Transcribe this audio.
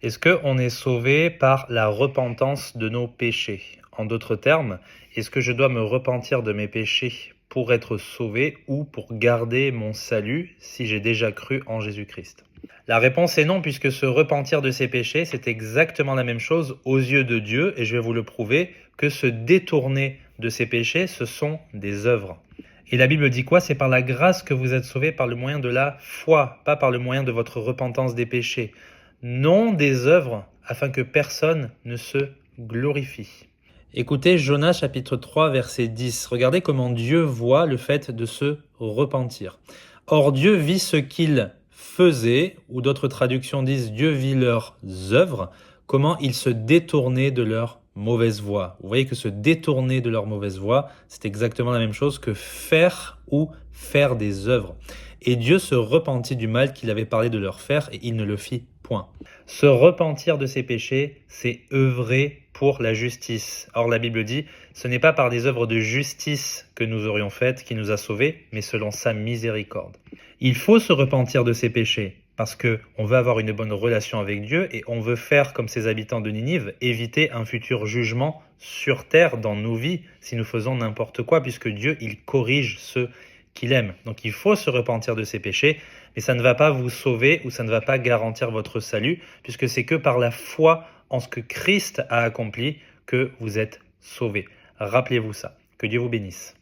Est-ce qu'on est sauvé par la repentance de nos péchés? En d'autres termes, est-ce que je dois me repentir de mes péchés pour être sauvé ou pour garder mon salut si j'ai déjà cru en Jésus-Christ? La réponse est non, puisque se repentir de ses péchés, c'est exactement la même chose aux yeux de Dieu, et je vais vous le prouver, que se détourner de ses péchés, ce sont des œuvres. Et la Bible dit quoi? C'est par la grâce que vous êtes sauvés par le moyen de la foi, pas par le moyen de votre repentance des péchés. Non des œuvres, afin que personne ne se glorifie. Écoutez Jonas chapitre 3 verset 10. Regardez comment Dieu voit le fait de se repentir. Or Dieu vit ce qu'ils faisaient, ou d'autres traductions disent Dieu vit leurs œuvres, comment ils se détournaient de leur mauvaise voie. Vous voyez que se détourner de leur mauvaise voie, c'est exactement la même chose que faire ou faire des œuvres. Et Dieu se repentit du mal qu'il avait parlé de leur faire et il ne le fit point. Se repentir de ses péchés, c'est œuvrer pour la justice. Or la Bible dit, ce n'est pas par des œuvres de justice que nous aurions faites qui nous a sauvés, mais selon sa miséricorde. Il faut se repentir de ses péchés parce qu'on veut avoir une bonne relation avec Dieu et on veut faire comme ces habitants de Ninive, éviter un futur jugement sur terre dans nos vies si nous faisons n'importe quoi, puisque Dieu, il corrige ceux qu'il aime. Donc il faut se repentir de ses péchés, mais ça ne va pas vous sauver ou ça ne va pas garantir votre salut, puisque c'est que par la foi en ce que Christ a accompli que vous êtes sauvés. Rappelez-vous ça. Que Dieu vous bénisse.